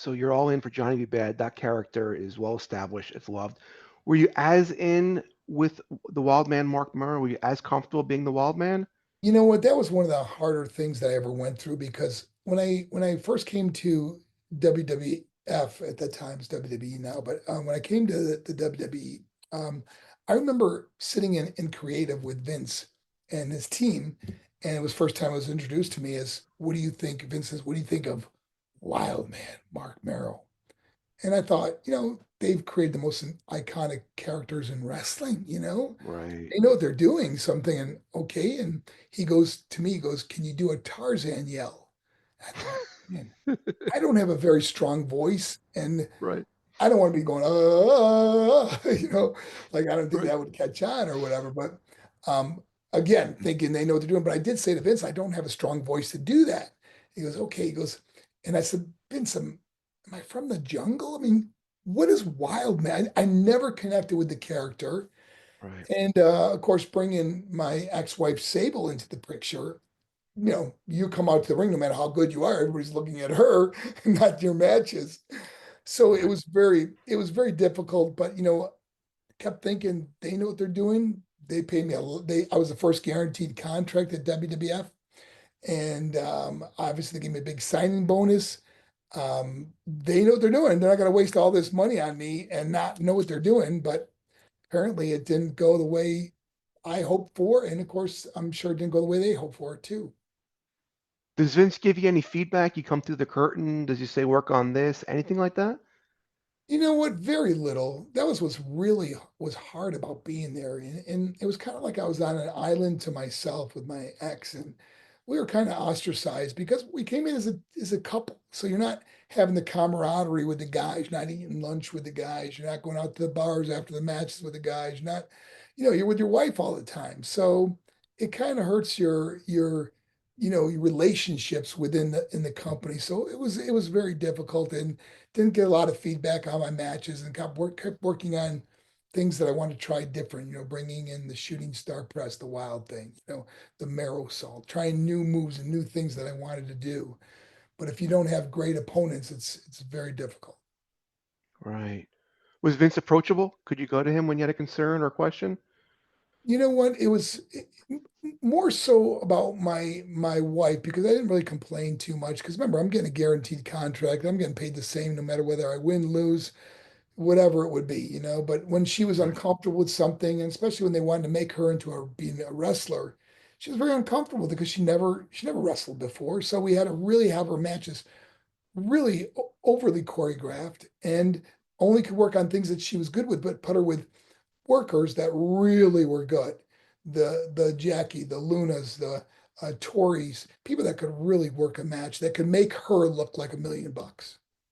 So you're all in for Johnny B. Bad. That character is well established. It's loved. Were you as in with the Wild Man, Mark Mero? Were you as comfortable being the Wild Man? You know what? That was one of the harder things that I ever went through because when I first came to WWF at that time, it's WWE now, but when I came to the WWE, I remember sitting in creative with Vince and his team, and it was first time it was introduced to me as, "What do you think?" Vince says, "What do you think of Wild Man, Mark Mero?" And I thought, they've created the most iconic characters in wrestling, Right. they know what they're doing something and okay. And he goes to me, he goes, "Can you do a Tarzan yell?" I thought, man, I don't have a very strong voice and Right. I don't want to be going, like I don't think Right. that would catch on or whatever. But again, thinking they know what they're doing. But I did say to Vince, I don't have a strong voice to do that. He goes, okay. He goes, and I said, Vince, am I from the jungle? I mean, what is Wild Man? I never connected with the character. Right. And of course, bringing my ex-wife Sable into the picture, you come out to the ring, no matter how good you are, everybody's looking at her, not your matches. So Right. it was very difficult, but kept thinking they know what they're doing. They paid me I was the first guaranteed contract at WWF, and obviously they gave me a big signing bonus. They know what they're doing. They're not going to waste all this money on me and not know what they're doing. But apparently, it didn't go the way I hoped for, and of course, I'm sure it didn't go the way they hoped for it too. Does Vince give you any feedback? You come through the curtain? Does he say work on this? Anything like that? You know what? Very little. That was what's really was hard about being there. And it was kind of like I was on an island to myself with my ex, and we were kind of ostracized because we came in as a couple. So you're not having the camaraderie with the guys, you're not eating lunch with the guys, you're not going out to the bars after the matches with the guys, you're not, you're with your wife all the time. So it kind of hurts your relationships within the company. So it was very difficult and didn't get a lot of feedback on my matches and kept working on things that I want to try different, bringing in the shooting star press, the wild thing, the marrow salt, trying new moves and new things that I wanted to do. But if you don't have great opponents, it's very difficult. Right. Was Vince approachable? Could you go to him when you had a concern or question? You know what? More so about my wife because I didn't really complain too much. Because remember, I'm getting a guaranteed contract. I'm getting paid the same no matter whether I win, lose, whatever it would be, But when she was Right. uncomfortable with something, and especially when they wanted to make her into being a wrestler, she was very uncomfortable because she never wrestled before. So we had to really have her matches really overly choreographed and only could work on things that she was good with, but put her with workers that really were good. The Jackie, the Lunas, the Tories, people that could really work a match that could make her look like $1 million.